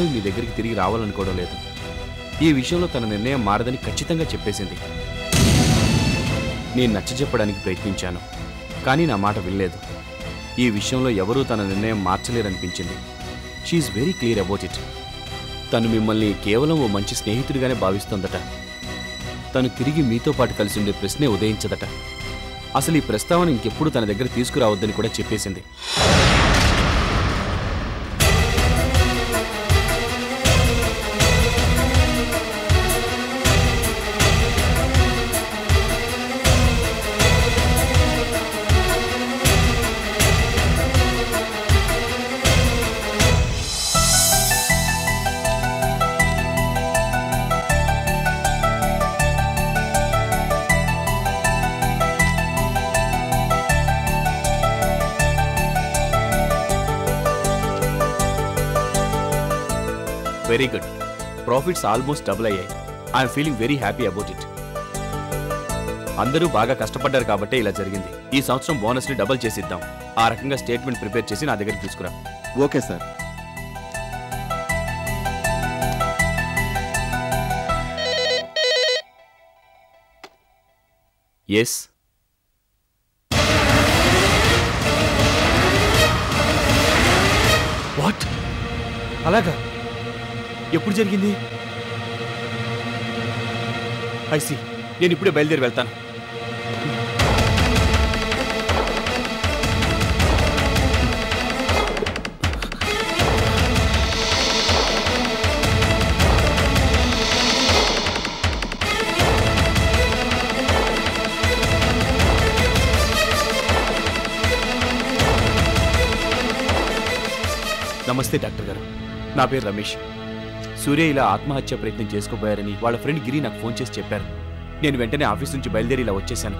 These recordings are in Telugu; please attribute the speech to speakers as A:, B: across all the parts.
A: మాధవి మీ దగ్గరికి తిరిగి రావాలనుకోవడం లేదు. ఈ విషయంలో తన నిర్ణయం మారదని ఖచ్చితంగా చెప్పేసింది. నేను నచ్చజెప్పడానికి ప్రయత్నించాను, కానీ నా మాట వినలేదు. ఈ విషయంలో ఎవరూ తన నిర్ణయం మార్చలేరనిపించింది. She is very clear about it. తను మిమ్మల్ని కేవలం ఓ మంచి స్నేహితుడిగానే భావిస్తోందట. తను తిరిగి మీతో పాటు కలిసి ఉండే ప్రశ్నే ఉదయించదట. అసలు ఈ ప్రస్తావన ఇంకెప్పుడు తన దగ్గర తీసుకురావద్దని కూడా చెప్పేసింది. Very good. Profits almost double అయ్యాయి. I'm feeling very happy about it. అందరూ బాగా కష్టపడ్డారు కాబట్టే ఇలా జరిగింది. ఈ సంవత్సరం బోనస్ని డబుల్ చేసిద్దాం. ఆ రకంగా స్టేట్మెంట్ ప్రిపేర్ చేసి నా దగ్గరికి తీసుకురా.
B: Okay sir.
A: ఎస్. వాట్? అలాగా? ఎప్పుడు జరిగింది? ఐసి, నేను ఇప్పుడే బయలుదేరి వెళ్తాను. నమస్తే డాక్టర్ గారు, నా పేరు రమేష్. సూర్య ఇలా ఆత్మహత్య ప్రయత్నం చేసుకోబోయారని వాళ్ళ ఫ్రెండ్ గిరి నాకు ఫోన్ చేసి చెప్పారు. నేను వెంటనే ఆఫీస్ నుంచి బయలుదేరి ఇలా వచ్చేసాను.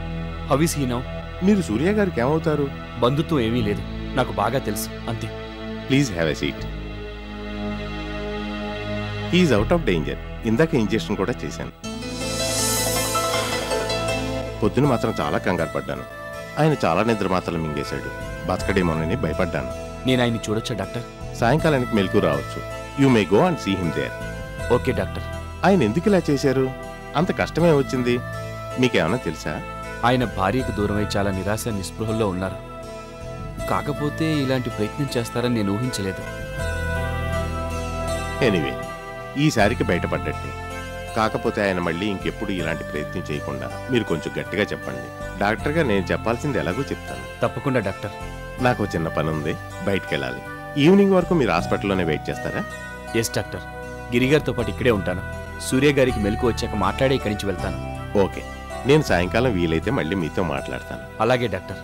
A: How is he now?
B: మీరు సూర్య గారికి ఏమవుతారు?
A: బంధుత్వం ఏమీ లేదు, నాకు బాగా తెలుసు, అంతే.
B: Please have a seat. He's out of danger. ఇందాక ఇంజెక్షన్ కూడా చేశాను. పొద్దున మాత్రం చాలా కంగారు పడ్డాను. ఆయన చాలా నిద్ర మాత్రలు మింగేశాడు. బతకడేమోనని భయపడ్డాను.
A: నేను ఆయన్ని చూడొచ్చా డాక్టర్?
B: సాయంకాలానికి మెలకు రావచ్చు. You may go and see him there.
A: Okay doctor.
B: ఆయన ఎందుకు ఇలా చేశారు? అంత కష్టమే వచ్చింది. మీకేమన్నా తెలుసా?
A: ఆయన భార్యకు దూరమై చాలా నిరాశ నిస్పృహల్లో ఉన్నారు. కాకపోతే ఇలాంటి ప్రయత్నం చేస్తారని నేను ఊహించలేదు.
B: ఎనీవే, ఈసారికి బయటపడ్డట్టే. కాకపోతే ఆయన మళ్ళీ ఇంకెప్పుడు ఇలాంటి ప్రయత్నం చేయకుండా మీరు కొంచెం గట్టిగా చెప్పండి. డాక్టర్గా నేను చెప్పాల్సింది ఎలాగో చెప్తాను.
A: తప్పకుండా డాక్టర్.
B: నాకు చిన్న పని ఉంది, బయటికి వెళ్ళాలి. ఈవినింగ్ వరకు మీరు హాస్పిటల్లోనే వెయిట్ చేస్తారా?
A: Yes doctor. గిరిగారితో పాటు ఇక్కడే ఉంటాను. సూర్య గారికి మెలకు వచ్చాక మాట్లాడే ఇక్కడి నుంచి వెళ్తాను.
B: ఓకే, నేను సాయంకాలం వీలైతే మళ్ళీ మీతో మాట్లాడతాను.
A: అలాగే డాక్టర్.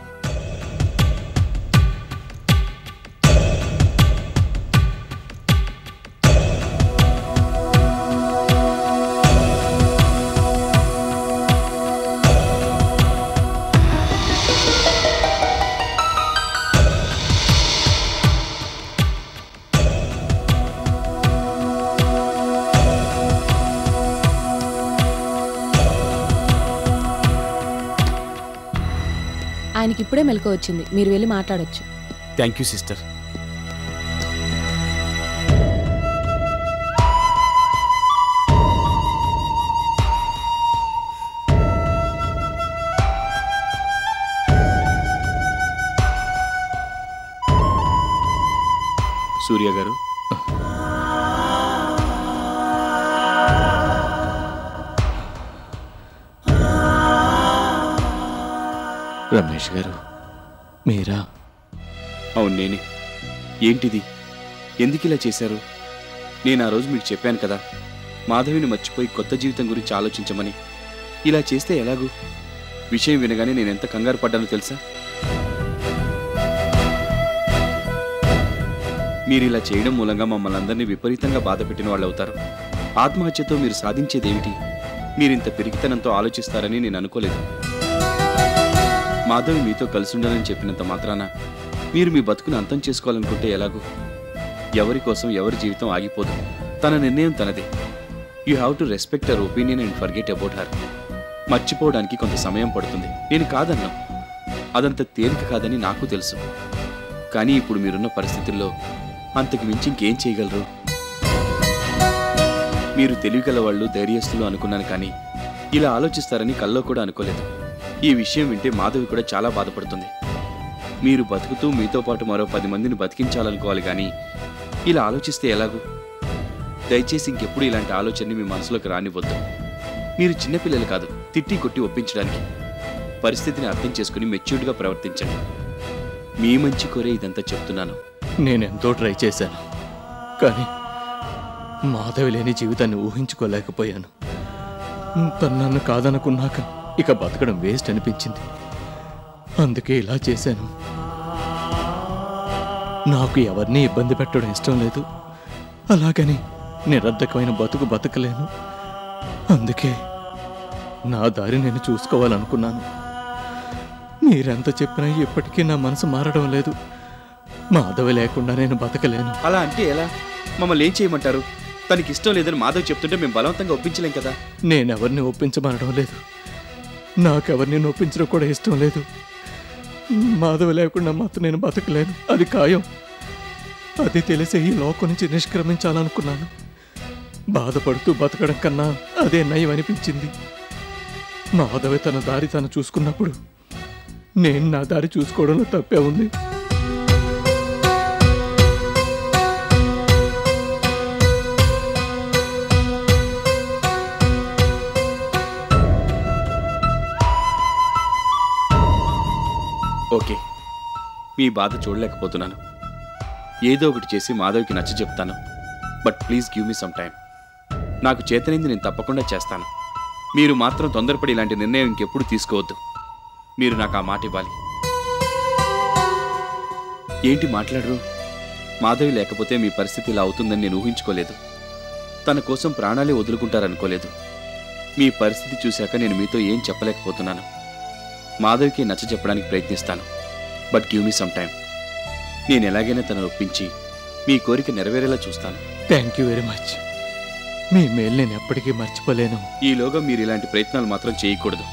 C: ఆయనకి ఇప్పుడే మెలకు వచ్చింది, మీరు వెళ్ళి మాట్లాడొచ్చు.
A: Thank you sister. సూర్య గారు,
D: రమేష్ గారు, మీరా?
A: అవును నేనే. ఏంటిది? ఎందుకు ఇలా చేశారు? నేను ఆ రోజు మీకు చెప్పాను కదా, మాధవిని మర్చిపోయి కొత్త జీవితం గురించి ఆలోచించమని. ఇలా చేస్తే ఎలాగూ? విషయం వినగానే నేను ఎంత కంగారు పడ్డానో తెలుసా? మీరు ఇలా చేయడం మూలంగా మమ్మల్ని అందరినీ విపరీతంగా బాధ పెట్టిన వాళ్ళు అవుతారు. ఆత్మహత్యతో మీరు సాధించేదేమిటి? మీరింత పిరికితనంతో ఆలోచిస్తారని నేను అనుకోలేదు. మాధవి మీతో కలిసి ఉండాలని చెప్పినంత మాత్రాన మీరు మీ బతుకుని అంతం చేసుకోవాలనుకుంటే ఎలాగూ? ఎవరి కోసం ఎవరి జీవితం ఆగిపోదు. తన నిర్ణయం తనదే. You have to respect her opinion and forget about her. మర్చిపోవడానికి కొంత సమయం పడుతుంది, నేను కాదన్నా. అదంత తేలిక కాదని నాకు తెలుసు. కానీ ఇప్పుడు మీరున్న పరిస్థితుల్లో అంతకు మించి ఇంకేం చేయగలరు? మీరు తెలివిగల వాళ్ళు, ధైర్యస్తులు అనుకున్నాను, కానీ ఇలా ఆలోచిస్తారని కల్లో కూడా అనుకోలేదు. ఈ విషయం వింటే మాధవి కూడా చాలా బాధపడుతుంది. మీరు బతుకుతూ మీతో పాటు మరో 10 మందిని బతికించాలనుకోవాలి, కానీ ఇలా ఆలోచిస్తే ఎలాగూ? దయచేసి ఇంకెప్పుడు ఇలాంటి ఆలోచనని మీ మనసులోకి రానివ్వద్దు. మీరు చిన్నపిల్లలు కాదు తిట్టి కొట్టి ఒప్పించడానికి. పరిస్థితిని అర్థం చేసుకుని మెచ్యూర్డ్గా ప్రవర్తించండి. మీ మంచి కోరే ఇదంతా చెప్తున్నాను.
D: నేనెంతో ట్రై చేశాను, కానీ మాధవి లేని జీవితాన్ని ఊహించుకోలేకపోయాను. తను నన్ను కాదనుకున్నాక ఇక బతకడం వేస్ట్ అనిపించింది. అందుకే ఇలా చేశాను. నాకు ఎవరిని ఇబ్బంది పెట్టడం ఇష్టం లేదు, అలాగని నిరర్ధకమైన బతుకు బతకలేను. అందుకే నా దారి నేను చూసుకోవాలనుకున్నాను. మీరెంత చెప్పినా ఇప్పటికీ నా మనసు మారడం లేదు. మాధవి లేకుండా నేను బతకలేను.
A: అలా అంటే ఎలా? మమ్మల్ని ఏం చేయమంటారు? తనకి ఇష్టం లేదని మాధవ్ చెప్తుంటే మేము బలవంతంగా ఒప్పించలేం కదా.
D: నేనెవరిని ఒప్పించమనడం లేదు, నాకెవరిని ఒప్పించడం కూడా ఇష్టం లేదు. మాధవి లేకుండా మాత్రం నేను బతకలేను, అది ఖాయం. అది తెలిసే ఈ లోకం నుంచి నిష్క్రమించాలనుకున్నాను. బాధపడుతూ బతకడం కన్నా అదే నయం అనిపించింది. మాధవి తన దారి తను చూసుకున్నప్పుడు నేను నా దారి చూసుకోవడంలో తప్పే ఉంది.
A: ఓకే, మీ బాధ చూడలేకపోతున్నాను. ఏదో ఒకటి చేసి మాధవికి నచ్చ చెప్తాను. But please give me some time. నాకు చేతనైంది నేను తప్పకుండా చేస్తాను. మీరు మాత్రం తొందరపడి ఇలాంటి నిర్ణయం ఇంకెప్పుడు తీసుకోవద్దు. మీరు నాకు ఆ మాట ఇవ్వాలి. ఏంటి మాట్లాడరు? మాధవి లేకపోతే మీ పరిస్థితి ఇలా అవుతుందని నేను ఊహించుకోలేదు. తన కోసం ప్రాణాలే వదులుకుంటారనుకోలేదు. మీ పరిస్థితి చూశాక నేను మీతో ఏం చెప్పలేకపోతున్నాను. మాధవికి నచ్చ చెప్పడానికి ప్రయత్నిస్తాను. But give me some time. నేను ఎలాగైనా తనను ఒప్పించి మీ కోరిక నెరవేరేలా చూస్తాను.
D: Thank you very much. మీ మేలు నేను ఎప్పటికీ మర్చిపోలేను.
A: ఈలోగా మీరు ఇలాంటి ప్రయత్నాలు మాత్రం చేయకూడదు.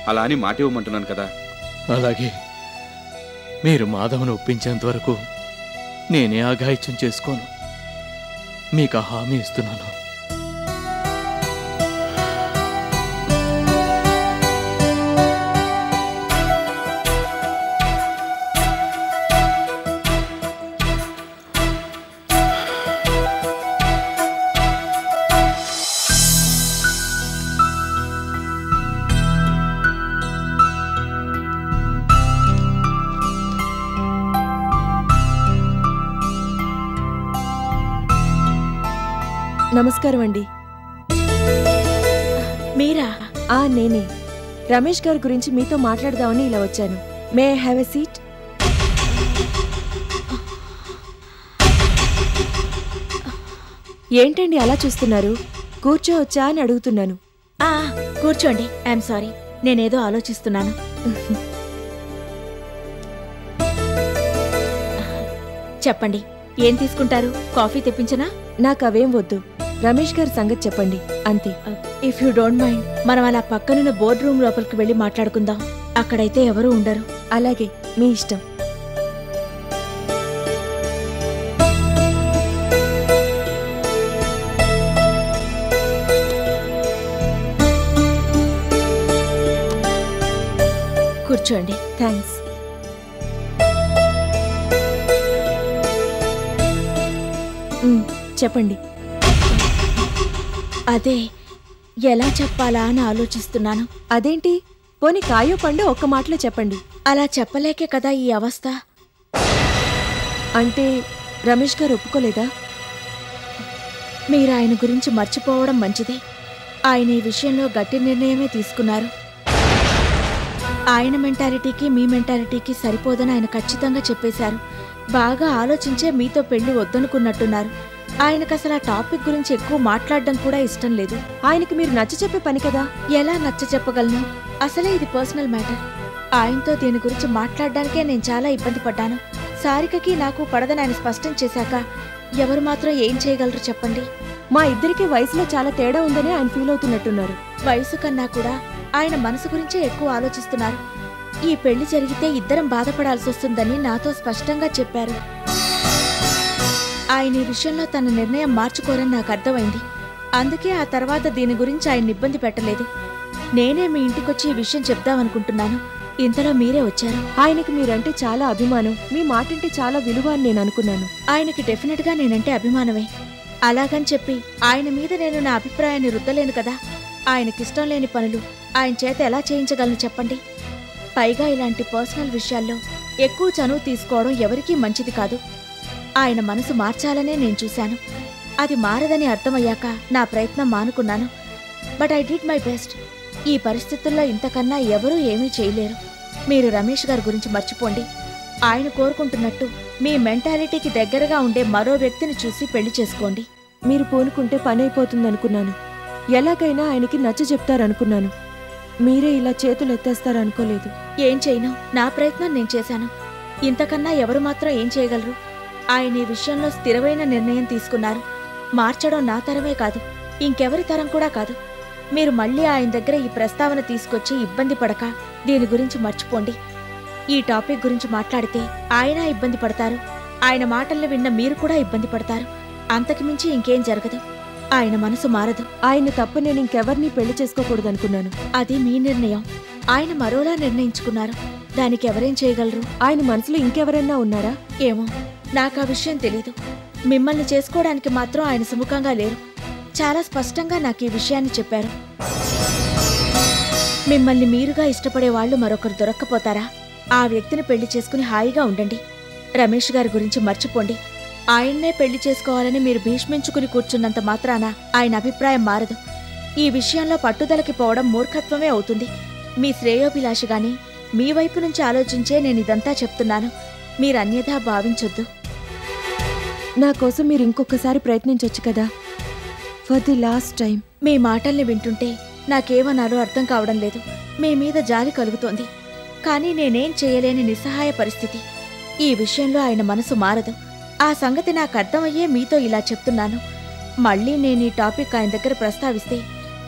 A: అలా అని మాట ఇవ్వమంటున్నాను కదా.
D: అలాగే, మీరు మాధవను ఒప్పించేంత వరకు నేనే ఆఘాయిత్యం చేసుకోను. మీకు ఆ హామీ ఇస్తున్నాను.
C: నమస్కారం అండి.
E: మీరా?
C: నేనే. రమేష్ గారి గురించి మీతో మాట్లాడదామని ఇలా వచ్చాను. May I have a seat? ఏంటండి అలా చూస్తున్నారు? కూర్చోవచ్చా అని అడుగుతున్నాను.
E: కూర్చోండి. ఐఎమ్ సారీ, నేనేదో ఆలోచిస్తున్నాను. చెప్పండి, ఏం తీసుకుంటారు? కాఫీ తెప్పించనా?
C: నాకు అవేం వద్దు. రమేష్ గారి సంగతి చెప్పండి, అంతే.
E: ఇఫ్ యూ డోంట్ మైండ్, మనం అలా పక్కనున్న బోర్డ్ రూమ్ లోపలికి వెళ్ళి మాట్లాడుకుందాం. అక్కడైతే ఎవరూ ఉండరు.
C: అలాగే, మీ ఇష్టం.
E: కూర్చోండి.
C: థ్యాంక్స్. చెప్పండి.
E: అదే, ఎలా చెప్పాలా అని ఆలోచిస్తున్నాను.
C: అదేంటి? పోనీ కాయో పండు ఒక్క మాటలో చెప్పండి.
E: అలా చెప్పలేకే కదా ఈ అవస్థ.
C: అంటే రమేష్ గారు ఒప్పుకోలేదా?
E: మీరు ఆయన గురించి మర్చిపోవడం మంచిదే. ఆయన ఈ విషయంలో గట్టి నిర్ణయమే తీసుకున్నారు. ఆయన మెంటాలిటీకి మీ మెంటాలిటీకి సరిపోదని ఆయన ఖచ్చితంగా చెప్పేశారు. బాగా ఆలోచించే మీతో పెళ్లి వద్దనుకున్నట్టున్నారు. ఆయనకు అసలు ఆ టాపిక్ గురించి ఎక్కువ మాట్లాడడం కూడా ఇష్టం లేదు.
C: ఆయనకి మీరు నచ్చ చెప్పే పని కదా.
E: ఎలా నచ్చ చెప్పగలను? అసలే ఇది పర్సనల్ మ్యాటర్. ఆయనతో దీని గురించి మాట్లాడడానికే నేను చాలా ఇబ్బంది పడ్డాను. సారికకి నాకు పడదని ఆయన స్పష్టం చేశాక ఎవరు మాత్రం ఏం చేయగలరు చెప్పండి?
C: మా ఇద్దరికి వయసులో చాలా తేడా ఉందని ఆయన ఫీల్ అవుతున్నట్టున్నారు.
E: వయసు కన్నా కూడా ఆయన మనసు గురించే ఎక్కువ ఆలోచిస్తున్నారు. ఈ పెళ్లి జరిగితే ఇద్దరం బాధపడాల్సి వస్తుందని నాతో స్పష్టంగా చెప్పారు. ఆయన ఈ విషయంలో తన నిర్ణయం మార్చుకోరని నాకు అర్థమైంది. అందుకే ఆ తర్వాత దీని గురించి ఆయన ఇబ్బంది పెట్టలేదు. నేనే మీ ఇంటికొచ్చి ఈ విషయం చెప్దామనుకుంటున్నాను. ఇంతలో మీరే వచ్చారు.
C: ఆయనకి మీరంటే చాలా అభిమానం, మీ మాటంటే చాలా విలువ అని నేను అనుకున్నాను.
E: ఆయనకి డెఫినెట్గా నేనంటే అభిమానమే. అలాగని చెప్పి ఆయన మీద నేను నా అభిప్రాయాన్ని రుద్దలేను కదా. ఆయనకిష్టం లేని పనులు ఆయన చేత ఎలా చేయించగలను చెప్పండి. పైగా ఇలాంటి పర్సనల్ విషయాల్లో ఎక్కువ చనువు తీసుకోవడం ఎవరికీ మంచిది కాదు. ఆయన మనసు మార్చాలనే నేను చూశాను. అది మారదని అర్థమయ్యాక నా ప్రయత్నం మానుకున్నాను. But I did my best. ఈ పరిస్థితుల్లో ఇంతకన్నా ఎవరూ ఏమీ చేయలేరు. మీరు రమేష్ గారి గురించి మర్చిపోండి. ఆయన కోరుకుంటున్నట్టు మీ మెంటాలిటీకి దగ్గరగా ఉండే మరో వ్యక్తిని చూసి పెళ్లి చేసుకోండి.
C: మీరు పూనుకుంటే పని అయిపోతుందనుకున్నాను. ఎలాగైనా ఆయనకి నచ్చ చెప్తారనుకున్నాను. మీరే ఇలా చేతులు ఎత్తేస్తారనుకోలేదు.
E: ఏం చేయను, నా ప్రయత్నం నేను చేశాను. ఇంతకన్నా ఎవరు మాత్రం ఏం చేయగలరు? ఆయన ఈ విషయంలో స్థిరమైన నిర్ణయం తీసుకున్నారు. మార్చడం నా తరమే కాదు, ఇంకెవరి తరం కూడా కాదు. మీరు మళ్ళీ ఆయన దగ్గర ఈ ప్రస్తావన తీసుకొచ్చి ఇబ్బంది పడక దీని గురించి మర్చిపోండి. ఈ టాపిక్ గురించి మాట్లాడితే ఆయన ఇబ్బంది పడతారు. ఆయన మాటల్ని విన్న మీరు కూడా ఇబ్బంది పడతారు. అంతకుమించి ఇంకేం జరగదు. ఆయన మనసు మారదు.
C: ఆయన తప్ప నేను ఇంకెవరిని పెళ్లి చేసుకోకూడదనుకున్నాను.
E: అది మీ నిర్ణయం. ఆయన మరోలా నిర్ణయించుకున్నారు. దానికి ఎవరేం చేయగలరు?
C: ఆయన మనసులో ఇంకెవరైనా ఉన్నారా?
E: ఏమో, నాకు ఆ విషయం తెలీదు. మిమ్మల్ని చేసుకోవడానికి మాత్రం ఆయన సుముఖంగా లేరు. చాలా స్పష్టంగా నాకు ఈ విషయాన్ని చెప్పారు. మిమ్మల్ని మీరుగా ఇష్టపడే వాళ్ళు మరొకరు దొరక్కపోతారా? ఆ వ్యక్తిని పెళ్లి చేసుకుని హాయిగా ఉండండి. రమేష్ గారి గురించి మర్చిపోండి. ఆయన్నే పెళ్లి చేసుకోవాలని మీరు భీష్మించుకుని కూర్చున్నంత మాత్రాన ఆయన అభిప్రాయం మారదు. ఈ విషయంలో పట్టుదలకి పోవడం మూర్ఖత్వమే అవుతుంది. మీ శ్రేయోభిలాషిగాని మీ వైపు నుంచి ఆలోచించే నేను ఇదంతా చెప్తున్నాను. మీరు అన్యథా భావించొద్దు.
C: నా కోసం మీరు ఇంకొకసారి ప్రయత్నించొచ్చు కదా. For the last time.
E: మీ మాటల్ని వింటుంటే నాకేమనాలో అర్థం కావడం లేదు. మీ మీద జాలి కలుగుతోంది. కానీ నేనేం చేయలేని నిస్సహాయ పరిస్థితి. ఈ విషయంలో ఆయన మనసు మారదు. ఆ సంగతి నాకు అర్థమయ్యే మీతో ఇలా చెప్తున్నాను. మళ్ళీ నేను ఈ టాపిక్ ఆయన దగ్గర ప్రస్తావిస్తే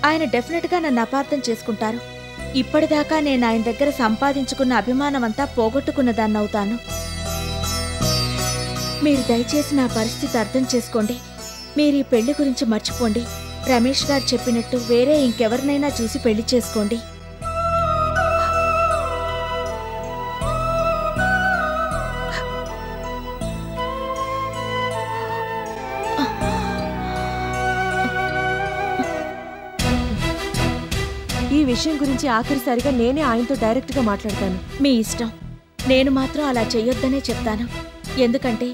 E: ఆయన డెఫినెట్గా నన్ను అపార్థం చేసుకుంటారు. ఇప్పటిదాకా నేను ఆయన దగ్గర సంపాదించుకున్న అభిమానమంతా పోగొట్టుకున్న దాన్నవుతాను. మీరు దయచేసి నా పరిస్థితి అర్థం చేసుకోండి. మీరు ఈ పెళ్లి గురించి మర్చిపోండి. రమేష్ గారు చెప్పినట్టు వేరే ఇంకెవరినైనా చూసి పెళ్లి చేసుకోండి.
C: ఈ విషయం గురించి ఆఖరిసారిగా నేనే ఆయనతో డైరెక్ట్గా మాట్లాడతాను.
E: మీ ఇష్టం. నేను మాత్రం అలా చెయ్యొద్దనే చెప్తాను. ఎందుకంటే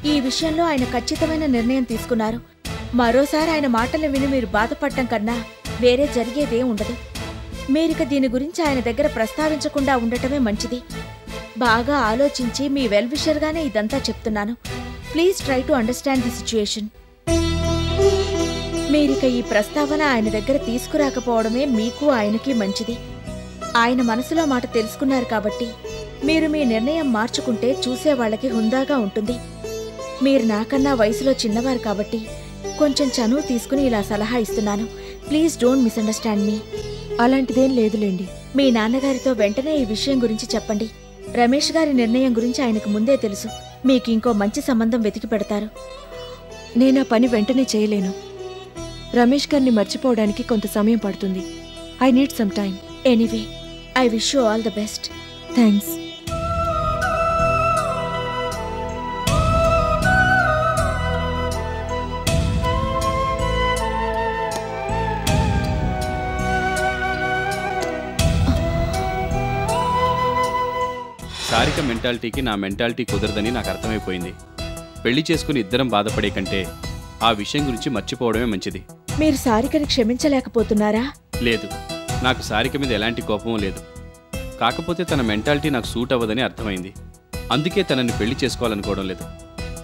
E: ఈ విషయంలో ఆయన ఖచ్చితమైన నిర్ణయం తీసుకున్నారు. మరోసారి ఆయన మాటలు విని మీరు బాధపడటం కన్నా వేరే జరిగేదే ఉండదు. మీరిక దీని గురించి ఆయన దగ్గర ప్రస్తావించకుండా ఉండటమే మంచిది. బాగా ఆలోచించి మీ వెల్ విషర్గానే ఇదంతా చెప్తున్నాను. Please try to understand the situation. మీరిక ఈ ప్రస్తావన ఆయన దగ్గర తీసుకురాకపోవడమే మీకు ఆయనకి మంచిది. ఆయన మనసులో మాట తెలుసుకున్నారు కాబట్టి మీరు మీ నిర్ణయం మార్చుకుంటే చూసేవాళ్లకి హుందాగా ఉంటుంది. మీరు నాకన్నా వయసులో చిన్నవారు కాబట్టి కొంచెం చనువు తీసుకుని ఇలా సలహా ఇస్తున్నాను. ప్లీజ్ డోంట్ మిస్అండర్స్టాండ్ మీ.
C: అలాంటిదేం లేదులేండి.
E: మీ నాన్నగారితో వెంటనే ఈ విషయం గురించి చెప్పండి. రమేష్ గారి నిర్ణయం గురించి ఆయనకు ముందే తెలుసు. మీకు ఇంకో మంచి సంబంధం వెతికి పెడతారు.
C: నేనా పని వెంటనే చేయలేను. రమేష్ గారిని మర్చిపోవడానికి కొంత సమయం పడుతుంది. I need some time.
E: Anyway, I wish you all the best.
C: Thanks.
A: Sarika మెంటాలిటీకి నా మెంటాలిటీ కుదరదని నాకు అర్థమైపోయింది. పెళ్లి చేసుకుని ఇద్దరం బాధపడే కంటే ఆ విషయం గురించి మర్చిపోవడమే మంచిది.
E: మీరు సారికని క్షమించలేకపోతున్నారా?
A: లేదు, నాకు సారిక మీద ఎలాంటి కోపం లేదు. కాకపోతే తన మెంటాలిటీ నాకు సూట్ అవ్వదని అర్థమైంది. అందుకే తనని పెళ్లి చేసుకోవాలనుకోవడం లేదు.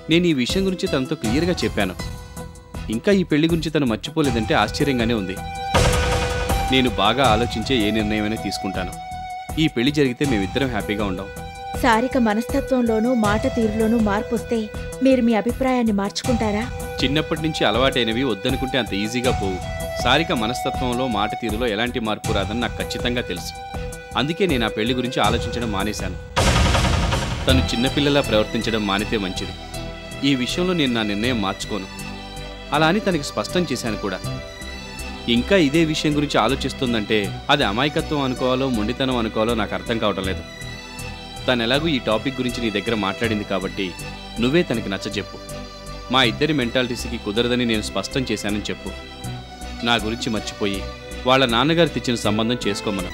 A: నేను ఈ విషయం గురించి తనతో క్లియర్గా చెప్పాను. ఇంకా ఈ పెళ్లి గురించి తను మర్చిపోలేదంటే ఆశ్చర్యంగానే ఉంది. నేను బాగా ఆలోచించే ఏ నిర్ణయమైనా తీసుకుంటాను. ఈ పెళ్లి జరిగితే మేమిద్దరం హ్యాపీగా ఉండం.
E: సారిక మనస్తత్వంలోనూ మాట తీరులోనూ మార్పు వస్తే మీరు మీ అభిప్రాయాన్ని మార్చుకుంటారా?
A: చిన్నప్పటి నుంచి అలవాటైనవి వద్దనుకుంటే అంత ఈజీగా పోవు. సారిక మనస్తత్వంలో మాట తీరులో ఎలాంటి మార్పు రాదని నాకు ఖచ్చితంగా తెలుసు. అందుకే నేను ఆ పెళ్లి గురించి ఆలోచించడం మానేశాను. తను చిన్నపిల్లలా ప్రవర్తించడం మానితే మంచిది. ఈ విషయంలో నేను నా నిర్ణయం మార్చుకోను. అలా అని తనకి స్పష్టం చేశాను కూడా. ఇంకా ఇదే విషయం గురించి ఆలోచిస్తుందంటే అది అమాయకత్వం అనుకోవాలో మొండితనం అనుకోవాలో నాకు అర్థం కావటం లేదు. తను ఎలాగూ ఈ టాపిక్ గురించి నీ దగ్గర మాట్లాడింది కాబట్టి నువ్వే తనకి నచ్చజెప్పు. మా ఇద్దరి మెంటాలిటీస్కి కుదరదని నేను స్పష్టం చేశానని చెప్పు. నా గురించి మర్చిపోయి వాళ్ళ నాన్నగారు తెచ్చిన సంబంధం చేసుకోమను.